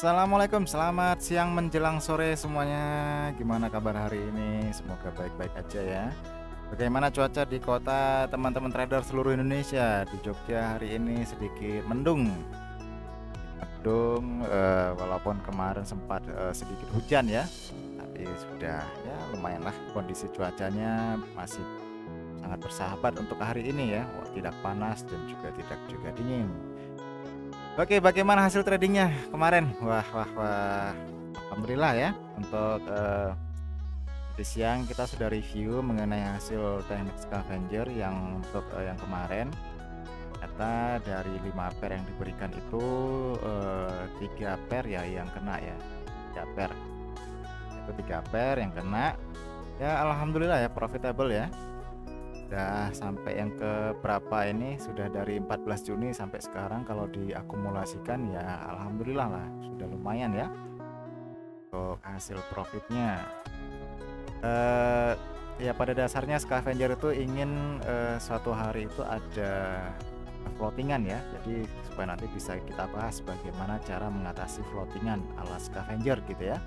Assalamualaikum, selamat siang menjelang sore semuanya. Gimana kabar hari ini? Semoga baik-baik aja ya. Bagaimana cuaca di kota teman-teman trader seluruh Indonesia? Di Jogja hari ini sedikit mendung. Walaupun kemarin sempat sedikit hujan ya, tapi sudah ya lumayan lah, kondisi cuacanya masih sangat bersahabat untuk hari ini ya. Tidak panas dan tidak juga dingin. Oke, bagaimana hasil tradingnya kemarin? Wah, alhamdulillah ya. Untuk di siang kita sudah review mengenai hasil teknik scavenger yang untuk yang kemarin. Ternyata dari 5 pair yang diberikan itu 3 pair ya yang kena ya. 3 pair. Itu 3 pair yang kena. Ya alhamdulillah ya, profitable ya. Udah sampai yang ke berapa ini, sudah dari 14 Juni sampai sekarang kalau diakumulasikan ya alhamdulillah lah, sudah lumayan ya untuk hasil profitnya. Ya pada dasarnya scavenger itu ingin suatu hari itu ada floatingan ya, jadi supaya nanti bisa kita bahas bagaimana cara mengatasi floatingan ala scavenger gitu ya.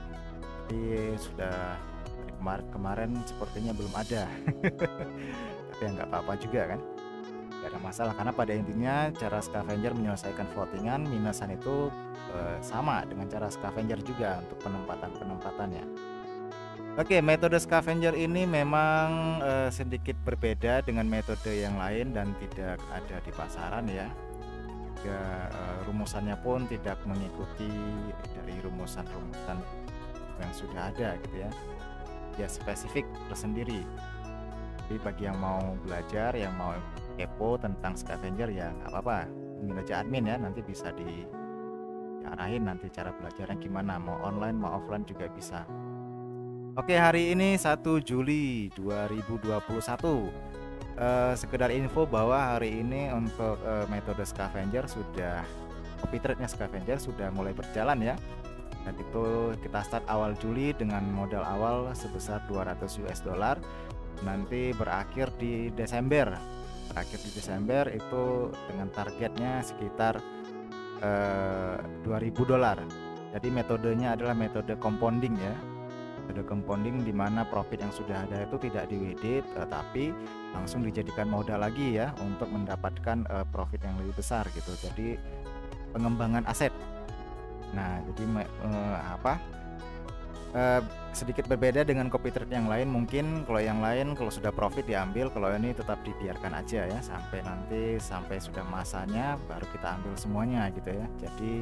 Jadi sudah dari kemarin sepertinya belum ada. Tapi ya nggak apa-apa juga kan, nggak ada masalah, karena pada intinya cara scavenger menyelesaikan floatingan minusan itu sama dengan cara scavenger juga untuk penempatannya. Oke, metode scavenger ini memang sedikit berbeda dengan metode yang lain dan tidak ada di pasaran ya. Juga rumusannya pun tidak mengikuti dari rumusan-rumusan yang sudah ada gitu ya. Dia spesifik tersendiri. Jadi bagi yang mau belajar, yang mau kepo tentang scavenger ya nggak apa-apa, hubungin aja admin ya, nanti bisa diarahin nanti cara belajarnya gimana, mau online mau offline juga bisa. Oke, hari ini 1 Juli 2021. Sekedar info bahwa hari ini untuk metode scavenger sudah, copy trade-nya scavenger sudah mulai berjalan ya. Dan itu kita start awal Juli dengan modal awal sebesar 200 US dollar. Nanti berakhir di Desember. Berakhir di Desember itu dengan targetnya sekitar 2000 dolar. Jadi metodenya adalah metode compounding ya. Metode compounding di mana profit yang sudah ada itu tidak di-withdraw tetapi langsung dijadikan modal lagi ya untuk mendapatkan profit yang lebih besar gitu. Jadi pengembangan aset. Nah, jadi sedikit berbeda dengan copy trade yang lain. Mungkin kalau yang lain kalau sudah profit diambil, kalau ini tetap dibiarkan aja ya sampai sudah masanya baru kita ambil semuanya gitu ya. Jadi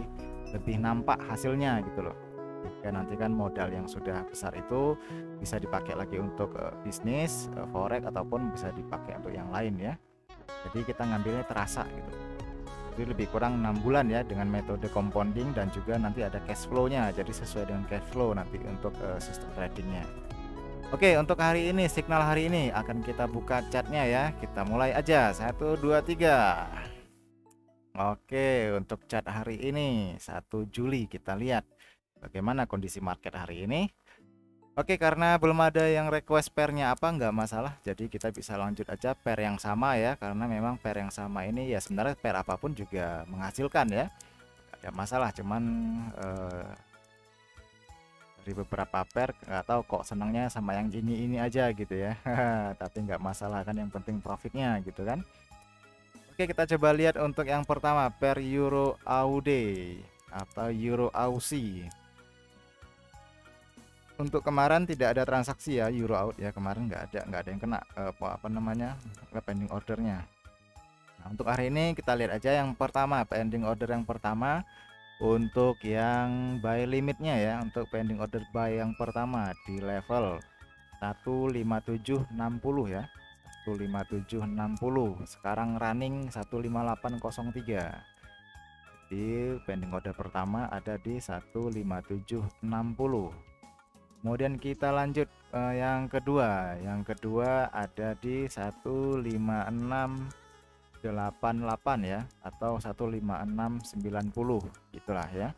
lebih nampak hasilnya gitu loh. Jika nanti kan modal yang sudah besar itu bisa dipakai lagi untuk bisnis, forex ataupun bisa dipakai untuk yang lain ya. Jadi kita ngambilnya terasa gitu. Jadi lebih kurang 6 bulan ya dengan metode compounding, dan juga nanti ada cash flow-nya, jadi sesuai dengan cash flow nanti untuk sistem tradingnya. Oke, untuk hari ini, signal hari ini akan kita buka chartnya ya. Kita mulai aja, 1 2 3. Oke, untuk chart hari ini 1 Juli kita lihat bagaimana kondisi market hari ini. Oke, karena belum ada yang request pairnya apa, nggak masalah, jadi kita bisa lanjut aja pair yang sama ya, karena memang pair yang sama ini ya sebenarnya pair apapun juga menghasilkan ya, nggak ada masalah. Cuman dari beberapa pair nggak tahu kok senangnya sama yang ini aja gitu ya. Tapi nggak masalah kan, yang penting profitnya gitu kan. Oke, kita coba lihat untuk yang pertama, pair Euro AUD atau Euro Aussie. Untuk kemarin tidak ada transaksi ya euro out ya, kemarin nggak ada yang kena pending ordernya. Nah, untuk hari ini kita lihat aja yang pertama, pending order yang pertama untuk yang buy limitnya ya. Untuk pending order buy yang pertama di level 15760 ya, 15760, sekarang running 15803. Jadi pending order pertama ada di 15760. Kemudian kita lanjut yang kedua ada di 15688 ya, atau 15690 gitulah ya,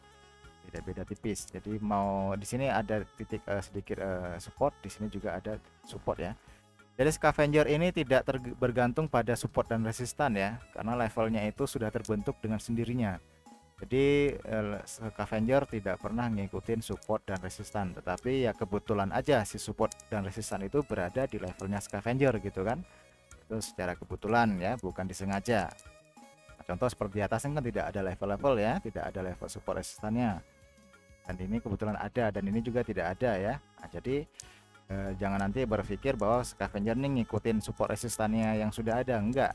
beda-beda tipis. Jadi mau di sini ada titik sedikit support, di sini juga ada support ya. Jadi scavenger ini tidak bergantung pada support dan resistan ya, karena levelnya itu sudah terbentuk dengan sendirinya. Jadi scavenger tidak pernah ngikutin support dan resistan, tetapi ya kebetulan aja si support dan resistan itu berada di levelnya scavenger gitu kan. Itu secara kebetulan ya, bukan disengaja. Nah, contoh seperti di atas kan tidak ada level-level ya, tidak ada level support resistannya. Dan ini kebetulan ada, dan ini juga tidak ada ya. Nah, jadi jangan nanti berpikir bahwa scavenger nih ngikutin support resistannya yang sudah ada, enggak.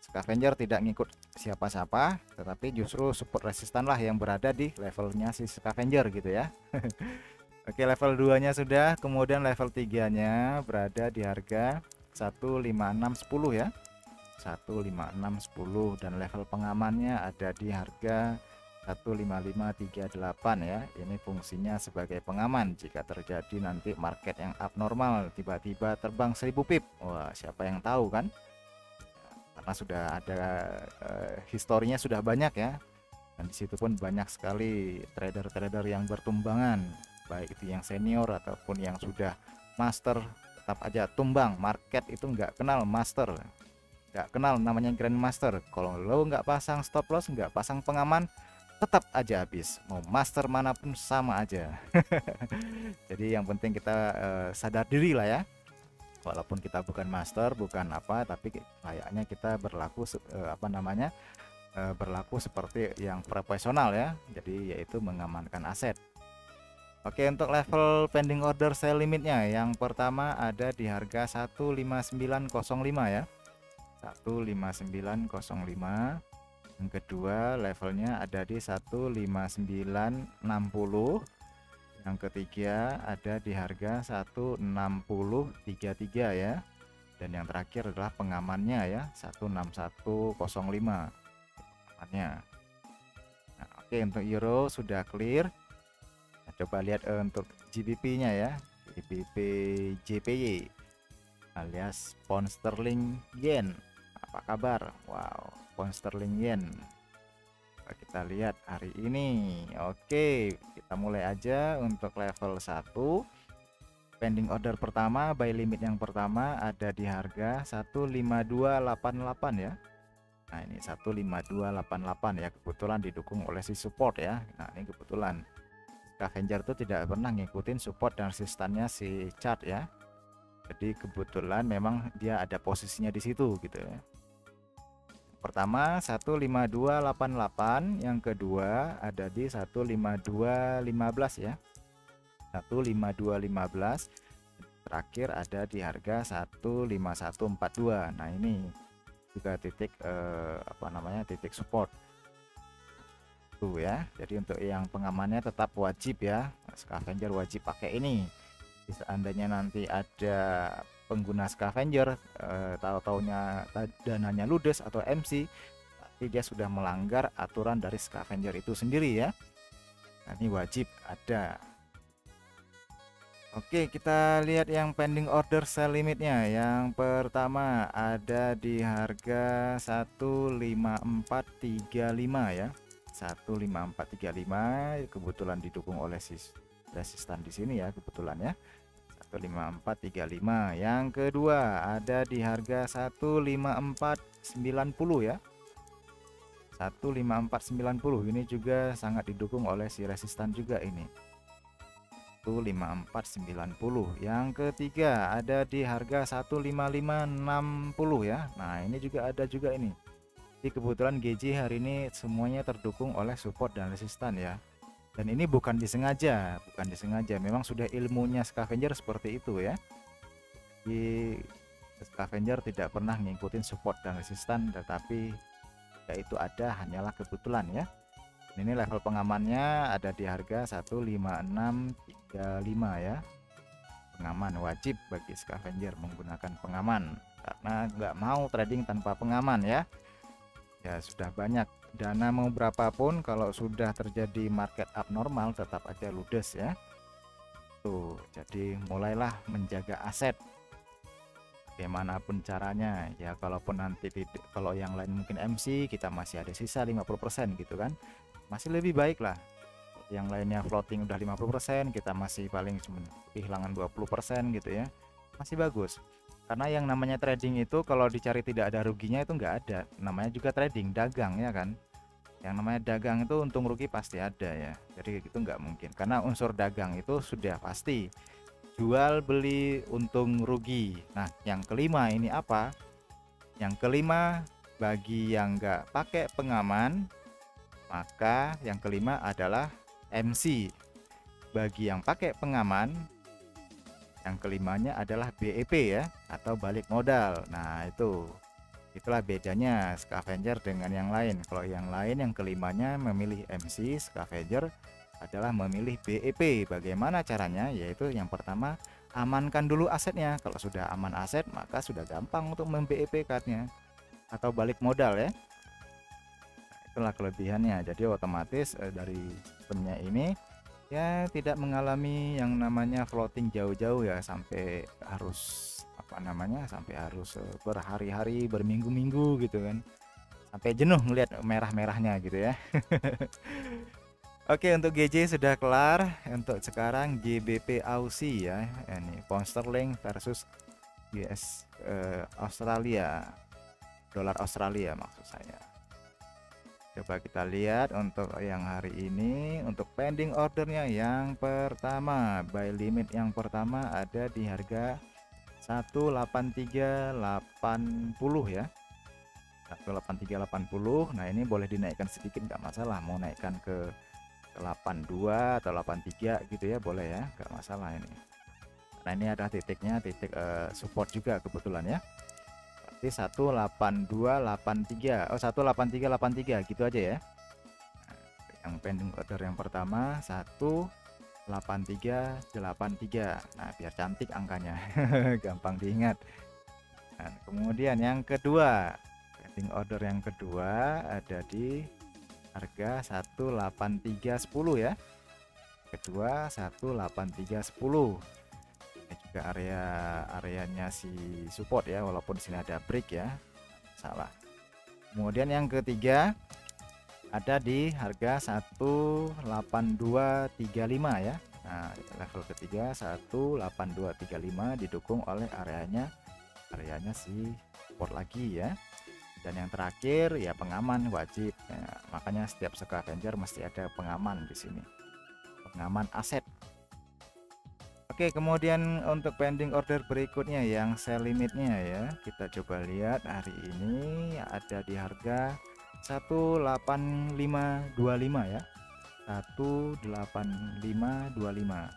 Scavenger tidak ngikut siapa-siapa, tetapi justru support resistan lah yang berada di levelnya si scavenger gitu ya. Oke, level 2 nya sudah, kemudian level 3 nya berada di harga 15610 ya, 15610, dan level pengamannya ada di harga 15538 ya. Ini fungsinya sebagai pengaman jika terjadi nanti market yang abnormal, tiba-tiba terbang 1000 pip. Wah, siapa yang tahu kan, karena sudah ada historinya sudah banyak ya, dan disitu pun banyak sekali trader-trader yang bertumbangan, baik itu yang senior ataupun yang sudah master, tetap aja tumbang. Market itu nggak kenal master, nggak kenal namanya grandmaster. Kalau lo nggak pasang stop loss, nggak pasang pengaman, tetap aja habis, mau master manapun sama aja. Jadi yang penting kita sadar diri lah ya, walaupun kita bukan master, bukan apa, tapi layaknya kita berlaku berlaku seperti yang profesional ya, jadi yaitu mengamankan aset. Oke, untuk level pending order sell limitnya yang pertama ada di harga 15905 ya, 15905. Yang kedua levelnya ada di 15960. Yang ketiga ada di harga 16033 ya, dan yang terakhir adalah pengamannya ya, 16105 pengamannya. Nah, oke, untuk euro sudah clear. Nah, coba lihat untuk GBP nya ya, GBP JPY alias pound sterling yen, apa kabar? Wow, pound sterling yen. Kita lihat hari ini. Oke, kita mulai aja untuk level 1. Pending order pertama, buy limit yang pertama ada di harga 15288 ya. Nah, ini 15288 ya, kebetulan didukung oleh si support ya. Nah, ini kebetulan scavenger itu tidak pernah ngikutin support dan resistannya si chart ya. Jadi kebetulan memang dia ada posisinya di situ gitu ya. Pertama 15288, yang kedua ada di 15215 ya, 15215, terakhir ada di harga 15142. Nah, ini juga titik titik support tuh ya. Jadi untuk yang pengamannya tetap wajib ya, scavenger wajib pakai ini. Seandainya nanti ada pengguna scavenger tahu-taunya dananya ludes atau MC, tapi dia sudah melanggar aturan dari scavenger itu sendiri ya. Nah, ini wajib ada. Oke, kita lihat yang pending order sell limitnya. Yang pertama ada di harga 15435 ya, 15435, kebetulan didukung oleh resistan di sini ya, kebetulan ya, 15435. Yang kedua ada di harga 15490 ya, 15490. Ini juga sangat didukung oleh si resistan juga ini, 15490. Yang ketiga ada di harga 15560 ya. Nah, ini juga ada juga ini. Jadi kebetulan GJ hari ini semuanya terdukung oleh support dan resistan ya. Dan ini bukan disengaja, memang sudah ilmunya scavenger seperti itu ya. Di scavenger tidak pernah ngikutin support dan resistan, tetapi yaitu ada hanyalah kebetulan ya. Ini level pengamannya ada di harga 15635 ya. Pengaman wajib bagi scavenger menggunakan pengaman, karena nggak mau trading tanpa pengaman ya. Ya sudah banyak dana mau berapapun, kalau sudah terjadi market abnormal tetap aja ludes ya. Tuh, jadi mulailah menjaga aset bagaimanapun caranya ya. Kalaupun nanti kalau yang lain mungkin MC, kita masih ada sisa 50% gitu kan, masih lebih baik lah. Yang lainnya floating udah 50%, kita masih paling cuma kehilangan 20% gitu ya, masih bagus. Karena yang namanya trading itu kalau dicari tidak ada ruginya itu nggak ada, namanya juga trading, dagang ya kan. Yang namanya dagang itu untung rugi pasti ada ya. Jadi itu nggak mungkin karena unsur dagang itu sudah pasti jual beli untung rugi. Nah, yang kelima ini apa? Yang kelima, bagi yang nggak pakai pengaman, maka yang kelima adalah MC. Bagi yang pakai pengaman, yang kelimanya adalah BEP ya, atau balik modal. Nah, itulah bedanya scavenger dengan yang lain. Kalau yang lain yang kelimanya memilih MC, scavenger adalah memilih BEP. Bagaimana caranya? Yaitu yang pertama, amankan dulu asetnya. Kalau sudah aman aset, maka sudah gampang untuk mem-BEP cardnya atau balik modal ya. Nah, itulah kelebihannya. Jadi otomatis dari sistemnya ini ya tidak mengalami yang namanya floating jauh-jauh ya, sampai harus sampai harus berhari-hari, berminggu-minggu gitu kan, sampai jenuh ngelihat merah-merahnya gitu ya. Oke, untuk GJ sudah kelar. Untuk sekarang GBP Aussie ya, ini pound sterling versus US Australia, dolar Australia maksud saya. Coba kita lihat untuk yang hari ini. Untuk pending ordernya yang pertama, buy limit yang pertama ada di harga 183.80 ya, 183.80. Nah, ini boleh dinaikkan sedikit nggak masalah, mau naikkan ke 82 atau 83 gitu ya, boleh ya, nggak masalah ini. Nah, ini ada titiknya, titik support juga kebetulan ya. 18283, 18383 gitu aja ya. Yang pending order yang pertama 18383. Nah, biar cantik angkanya gampang diingat. Nah, kemudian yang kedua, pending order yang kedua ada di harga 18310 ya. Kedua 18310. Juga areanya si support ya, walaupun di sini ada break ya, salah. Kemudian yang ketiga ada di harga 18235 ya. Nah, level ketiga 18235 didukung oleh areanya si support lagi ya. Dan yang terakhir ya pengaman wajib ya, makanya setiap scavenger mesti ada pengaman di sini, pengaman aset. Oke, kemudian untuk pending order berikutnya yang sell limitnya ya, kita coba lihat hari ini ada di harga 18525 ya, 18525.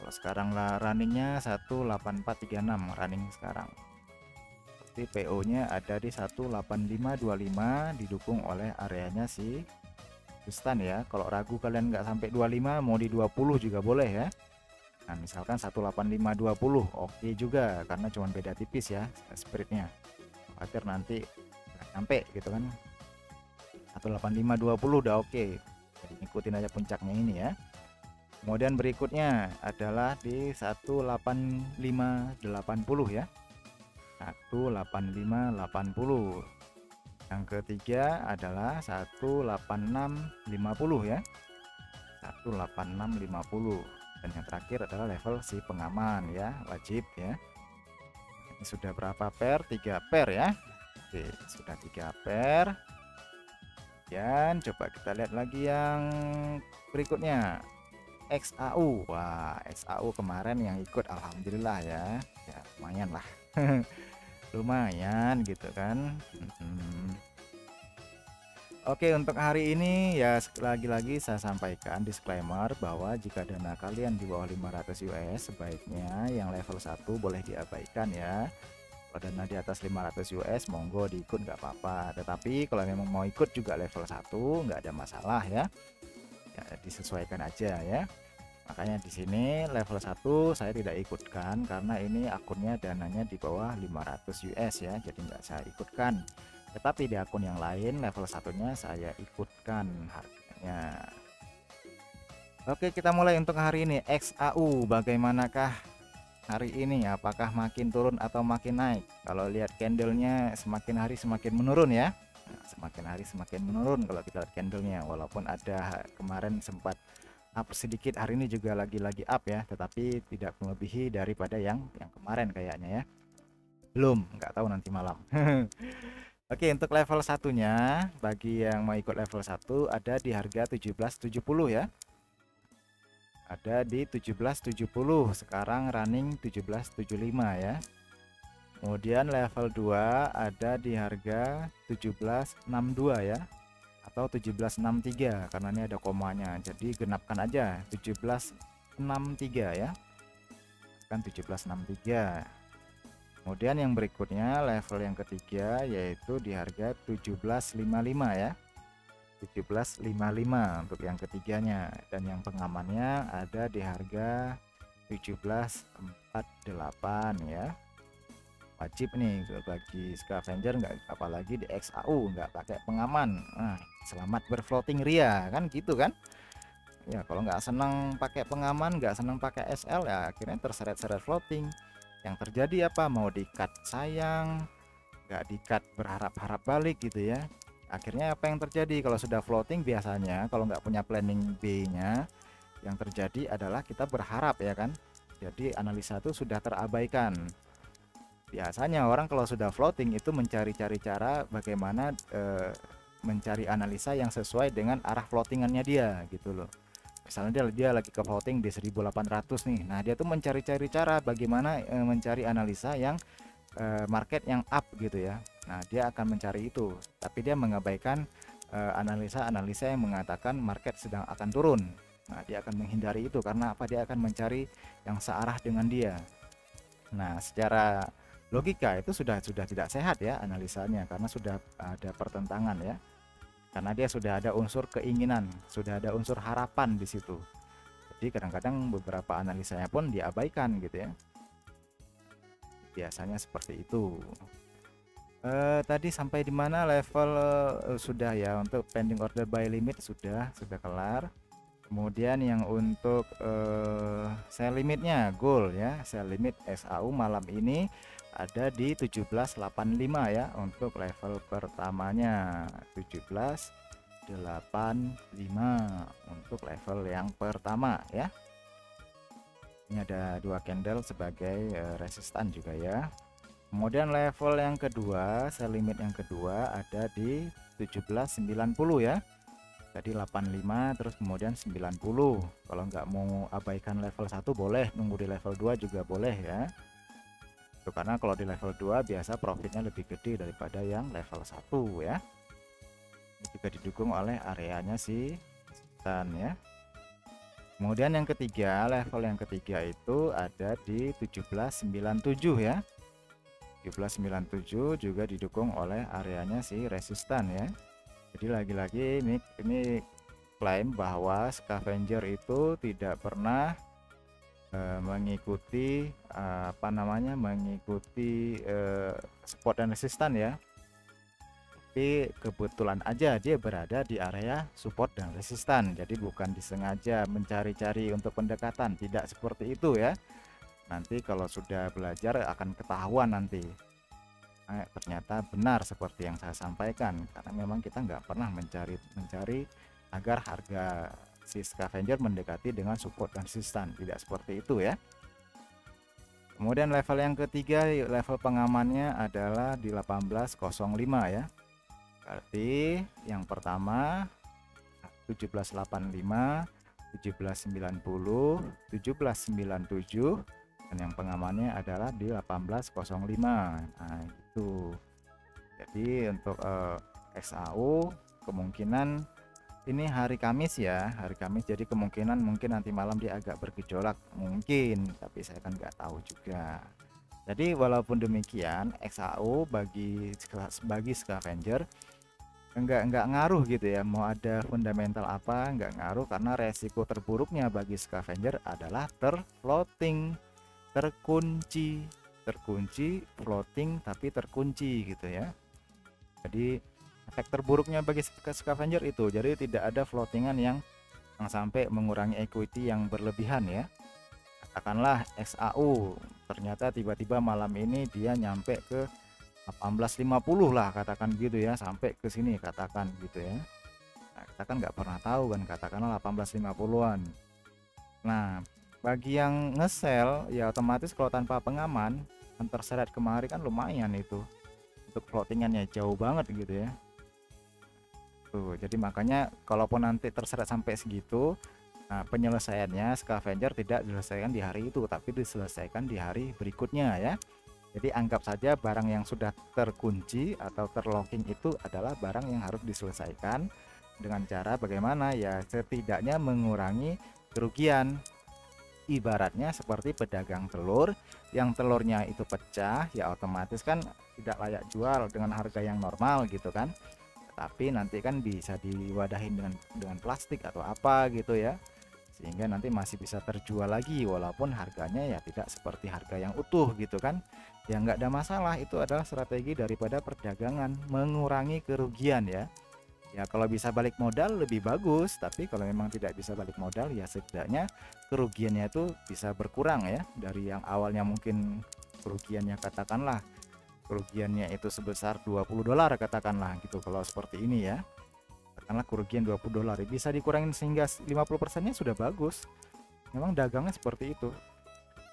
Kalau sekarang lah runningnya 18436 running sekarang. Seperti PO nya ada di 18525 didukung oleh areanya si Gustan ya. Kalau ragu kalian nggak sampai 25, mau di 20 juga boleh ya. Nah, misalkan 18520 oke juga, karena cuma beda tipis ya spiritnya, khawatir nanti nggak nyampe gitu kan. 18520 udah oke, jadi ikutin aja puncaknya ini ya. Kemudian berikutnya adalah di 18580 ya, 18580. Yang ketiga adalah 18650 ya, 18650. Dan yang terakhir adalah level si pengaman ya, wajib ya. Ini sudah berapa pair? 3 pair ya. Oke, sudah 3 pair. Dan coba kita lihat lagi yang berikutnya, XAU. Wah, XAU kemarin yang ikut alhamdulillah ya, ya lumayan lah. Lumayan gitu kan. Oke, untuk hari ini ya lagi-lagi saya sampaikan disclaimer bahwa jika dana kalian di bawah 500 US sebaiknya yang level 1 boleh diabaikan ya. Kalau dana di atas 500 US monggo diikut nggak apa-apa. Tetapi kalau memang mau ikut juga level 1 nggak ada masalah ya. Ya disesuaikan aja ya. Makanya di sini level 1 saya tidak ikutkan karena ini akunnya dananya di bawah 500 US ya. Jadi nggak saya ikutkan. Tetapi di akun yang lain level satunya saya ikutkan harganya. Oke, kita mulai untuk hari ini. XAU bagaimanakah hari ini? Apakah makin turun atau makin naik? Kalau lihat candlenya semakin hari semakin menurun ya. Nah, semakin hari semakin menurun kalau kita lihat candlenya. Walaupun ada kemarin sempat up sedikit, hari ini juga lagi-lagi up ya. Tetapi tidak melebihi daripada yang kemarin kayaknya ya. Belum, nggak tahu nanti malam. Oke, untuk level satunya bagi yang mau ikut level 1 ada di harga 1770 ya. Ada di 1770, sekarang running 1775 ya. Kemudian level 2 ada di harga 1762 ya, atau 1763 karena ini ada komanya. Jadi genapkan aja 1763 ya. Kan 1763. Kemudian yang berikutnya level yang ketiga yaitu di harga 1755 ya. 1755 untuk yang ketiganya, dan yang pengamannya ada di harga 1748 ya. Wajib nih bagi scavenger, nggak, apalagi di XAU nggak pakai pengaman. Nah, selamat berfloating Ria kan gitu kan ya. Kalau nggak senang pakai pengaman, nggak senang pakai SL ya, akhirnya terseret-seret floating. Yang terjadi apa, mau di-cut sayang, nggak di-cut berharap-harap balik gitu ya. Akhirnya apa yang terjadi kalau sudah floating? Biasanya kalau nggak punya planning B nya, yang terjadi adalah kita berharap ya kan, jadi analisa itu sudah terabaikan. Biasanya orang kalau sudah floating itu mencari-cari cara bagaimana mencari analisa yang sesuai dengan arah floatingannya dia gitu loh. Misalnya dia lagi ke floating di 1800 nih, nah dia tuh mencari-cari cara bagaimana mencari analisa yang market yang up gitu ya. Nah dia akan mencari itu, tapi dia mengabaikan analisa-analisa yang mengatakan market sedang akan turun. Nah dia akan menghindari itu karena apa, dia akan mencari yang searah dengan dia. Nah secara logika itu sudah tidak sehat ya analisanya, karena sudah ada pertentangan ya, karena dia sudah ada unsur keinginan, sudah ada unsur harapan di situ. Jadi kadang-kadang beberapa analisanya pun diabaikan gitu ya. Biasanya seperti itu. Tadi sampai di mana level sudah ya, untuk pending order buy limit sudah kelar. Kemudian yang untuk sell limitnya goal ya, sell limit XAU malam ini ada di 1785 ya untuk level pertamanya. 1785 untuk level yang pertama ya. Ini ada dua candle sebagai resistan juga ya. Kemudian level yang kedua, sell limit yang kedua ada di 1790 ya. Tadi 85 terus kemudian 90. Kalau nggak mau abaikan level 1 boleh nunggu di level 2 juga boleh ya. Itu karena kalau di level 2 biasa profitnya lebih gede daripada yang level 1 ya. Ini juga didukung oleh areanya si resistan ya. Kemudian yang ketiga, level yang ketiga itu ada di 1797 ya. 1797 juga didukung oleh areanya si resistan ya. Jadi lagi-lagi ini klaim bahwa scavenger itu tidak pernah mengikuti mengikuti support dan resistan ya. Tapi kebetulan aja dia berada di area support dan resistan. Jadi bukan disengaja mencari-cari untuk pendekatan, tidak seperti itu ya. Nanti kalau sudah belajar akan ketahuan nanti. Ternyata benar seperti yang saya sampaikan, karena memang kita nggak pernah mencari agar harga si scavenger mendekati dengan support dan resistan, tidak seperti itu ya. Kemudian level yang ketiga, level pengamannya adalah di 1805 ya. Berarti yang pertama 1785, 1790, 1797, dan yang pengamannya adalah di 1805. Nah itu jadi untuk XAU kemungkinan ini hari Kamis ya, hari Kamis, jadi kemungkinan mungkin nanti malam dia agak bergejolak mungkin, tapi saya kan nggak tahu juga. Jadi walaupun demikian XAU bagi scavenger enggak ngaruh gitu ya, mau ada fundamental apa enggak ngaruh, karena resiko terburuknya bagi scavenger adalah terfloating, terkunci floating tapi terkunci gitu ya. Jadi efek terburuknya bagi scavenger itu, jadi tidak ada floatingan yang sampai mengurangi equity yang berlebihan ya. Katakanlah XAU ternyata tiba-tiba malam ini dia nyampe ke 1850 lah katakan gitu ya, sampai ke sini katakan gitu ya. Nah, kita kan nggak pernah tahu kan, katakanlah 1850-an. Nah bagi yang ngesel ya otomatis kalau tanpa pengaman terseret kemari kan lumayan itu untuk floatingannya jauh banget gitu ya. Tuh, jadi makanya kalaupun nanti terseret sampai segitu, nah penyelesaiannya scavenger tidak diselesaikan di hari itu, tapi diselesaikan di hari berikutnya ya. Jadi anggap saja barang yang sudah terkunci atau terlocking itu adalah barang yang harus diselesaikan dengan cara bagaimana ya, setidaknya mengurangi kerugian. Ibaratnya seperti pedagang telur, yang telurnya itu pecah ya otomatis kan tidak layak jual dengan harga yang normal gitu kan, tapi nanti kan bisa diwadahin dengan plastik atau apa gitu ya, sehingga nanti masih bisa terjual lagi walaupun harganya ya tidak seperti harga yang utuh gitu kan. Ya nggak ada masalah, itu adalah strategi daripada perdagangan, mengurangi kerugian ya. Ya kalau bisa balik modal lebih bagus, tapi kalau memang tidak bisa balik modal ya setidaknya kerugiannya itu bisa berkurang ya, dari yang awalnya mungkin kerugiannya katakanlah kerugiannya itu sebesar $20 katakanlah gitu. Kalau seperti ini ya, katakanlah kerugian $20 bisa dikurangin sehingga 50%-nya sudah bagus. Memang dagangnya seperti itu.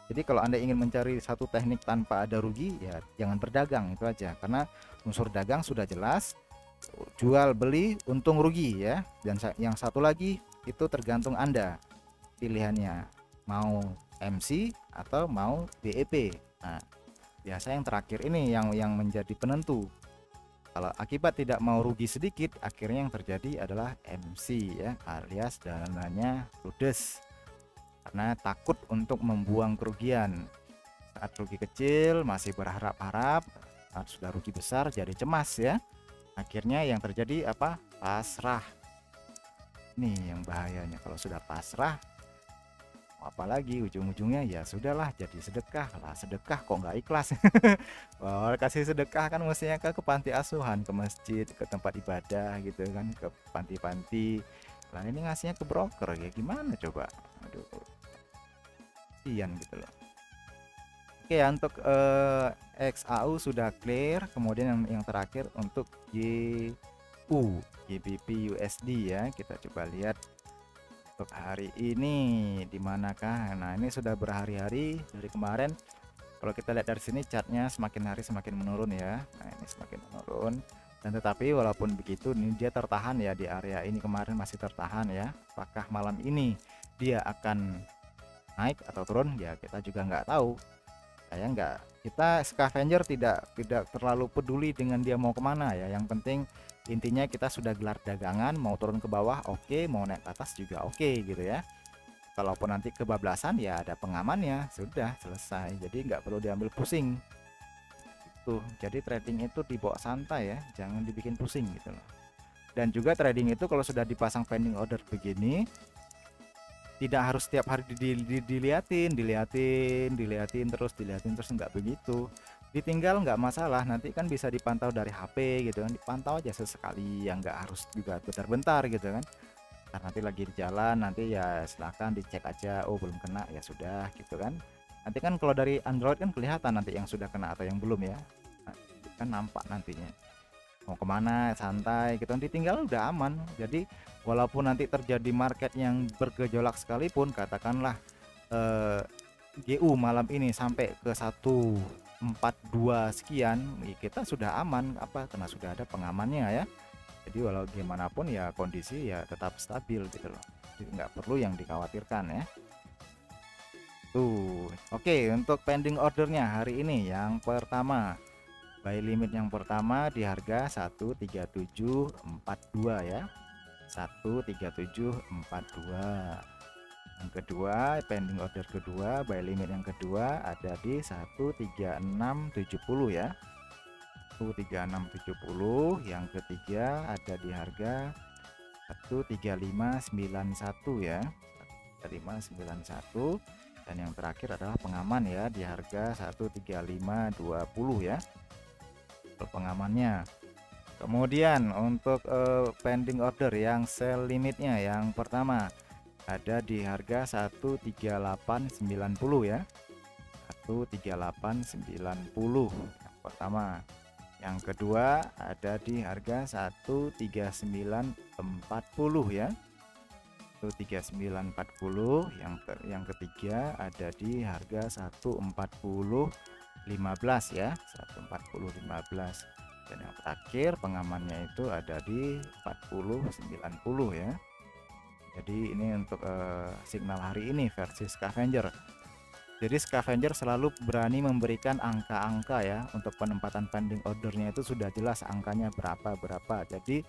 Jadi kalau Anda ingin mencari satu teknik tanpa ada rugi ya jangan berdagang, itu aja, karena unsur dagang sudah jelas, jual beli untung rugi ya. Dan yang satu lagi itu tergantung Anda pilihannya, mau MC atau mau BEP. Nah biasa yang terakhir ini yang menjadi penentu. Kalau akibat tidak mau rugi sedikit, akhirnya yang terjadi adalah MC ya, alias dananya ludes karena takut untuk membuang kerugian. Saat rugi kecil masih berharap-harap, saat sudah rugi besar jadi cemas ya. Akhirnya yang terjadi apa? Pasrah. Nih yang bahayanya, kalau sudah pasrah apalagi ujung-ujungnya ya sudahlah jadi sedekah lah. Sedekah kok nggak ikhlas. Wah, kasih sedekah kan mestinya ke panti asuhan, ke masjid, ke tempat ibadah gitu kan, ke panti-panti. Lah ini ngasihnya ke broker ya gimana coba? Aduh, kasihan gitu loh. Oke ya, untuk XAU sudah clear. Kemudian yang terakhir untuk GBP USD ya, kita coba lihat untuk hari ini di manakah. Nah ini sudah berhari-hari dari kemarin. Kalau kita lihat dari sini chartnya semakin hari semakin menurun ya. Nah ini semakin menurun, dan tetapi walaupun begitu ini dia tertahan ya di area ini, kemarin masih tertahan ya. Apakah malam ini dia akan naik atau turun ya kita juga nggak tahu. Kita scavenger tidak terlalu peduli dengan dia mau kemana ya. Yang penting intinya kita sudah gelar dagangan, mau turun ke bawah oke, mau naik ke atas juga oke gitu ya. Kalaupun nanti kebablasan ya ada pengamannya, sudah selesai, jadi nggak perlu diambil pusing tuh. Jadi trading itu dibawa santai ya, jangan dibikin pusing gitu loh. Dan juga trading itu kalau sudah dipasang pending order begini, tidak harus setiap hari diliatin terus nggak begitu. Ditinggal nggak masalah, nanti kan bisa dipantau dari HP gitu kan, dipantau aja sesekali, yang nggak harus juga bentar-bentar gitu kan. Karena nanti lagi di jalan, nanti ya silahkan dicek aja, oh belum kena ya sudah gitu kan. Nanti kan kalau dari Android kan kelihatan nanti yang sudah kena atau yang belum ya, nah, kan nampak nantinya mau kemana, santai gitu, ditinggal udah aman. Jadi walaupun nanti terjadi market yang bergejolak sekalipun, katakanlah GU malam ini sampai ke 142 sekian, kita sudah aman apa, karena sudah ada pengamannya ya. Jadi walau gimana pun ya kondisi ya tetap stabil gitu loh, jadi nggak perlu yang dikhawatirkan ya. Tuh oke, untuk pending ordernya hari ini yang pertama, buy limit yang pertama di harga 13742 ya, 13742. Yang kedua, pending order kedua, buy limit yang kedua ada di 13670 ya, 13670. Yang ketiga ada di harga 13591 ya, 13591. Dan yang terakhir adalah pengaman ya di harga 13520 ya pengamannya. Kemudian untuk pending order yang sell limitnya yang pertama ada di harga 13890 ya, 13890 yang pertama. Yang kedua ada di harga 13940 ya, 13940. Yang ketiga ada di harga 14015 ya, 14015. Dan yang terakhir pengamannya itu ada di 4090 ya. Jadi ini untuk signal hari ini versi scavenger. Jadi scavenger selalu berani memberikan angka-angka ya, untuk penempatan pending ordernya itu sudah jelas angkanya berapa. Jadi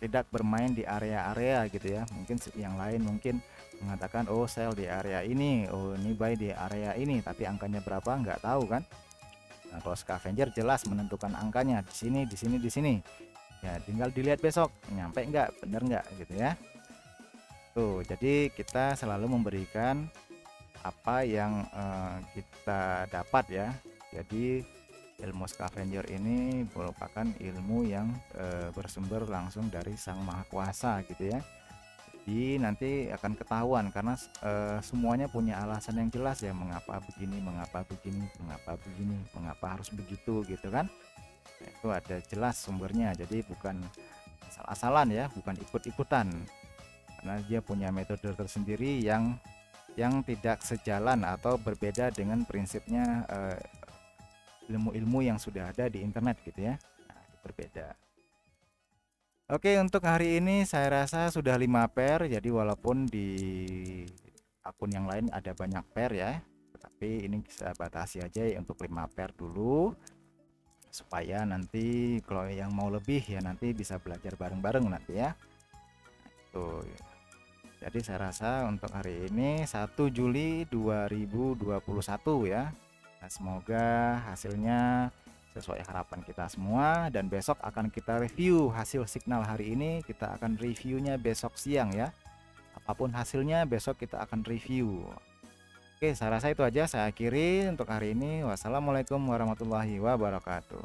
tidak bermain di area-area gitu ya. Mungkin yang lain mungkin mengatakan oh sell di area ini, oh ini buy di area ini, tapi angkanya berapa nggak tahu kan. Nah, kalau scavenger jelas menentukan angkanya di sini, di sini, di sini. Ya tinggal dilihat besok nyampe nggak, bener nggak gitu ya. Tuh, jadi kita selalu memberikan apa yang kita dapat ya. Jadi ilmu scavenger ini merupakan ilmu yang bersumber langsung dari Sang Maha Kuasa gitu ya. Jadi nanti akan ketahuan karena semuanya punya alasan yang jelas ya, mengapa begini, mengapa begini, mengapa begini, mengapa harus begitu gitu kan. Nah, itu ada jelas sumbernya, jadi bukan asal-asalan ya, bukan ikut-ikutan, karena dia punya metode tersendiri yang tidak sejalan atau berbeda dengan prinsipnya ilmu-ilmu yang sudah ada di internet gitu ya. Nah, itu berbeda. Oke, untuk hari ini saya rasa sudah 5 pair. Jadi walaupun di akun yang lain ada banyak pair ya, tapi ini saya batasi aja ya untuk 5 pair dulu, supaya nanti kalau yang mau lebih ya nanti bisa belajar bareng-bareng nanti ya. Tuh. Jadi saya rasa untuk hari ini 1 Juli 2021 ya. Nah, semoga hasilnya sesuai harapan kita semua, dan besok akan kita review hasil signal hari ini. Kita akan reviewnya besok siang ya. Apapun hasilnya besok kita akan review. Oke, saya rasa itu aja saya akhiri untuk hari ini. Wassalamualaikum warahmatullahi wabarakatuh.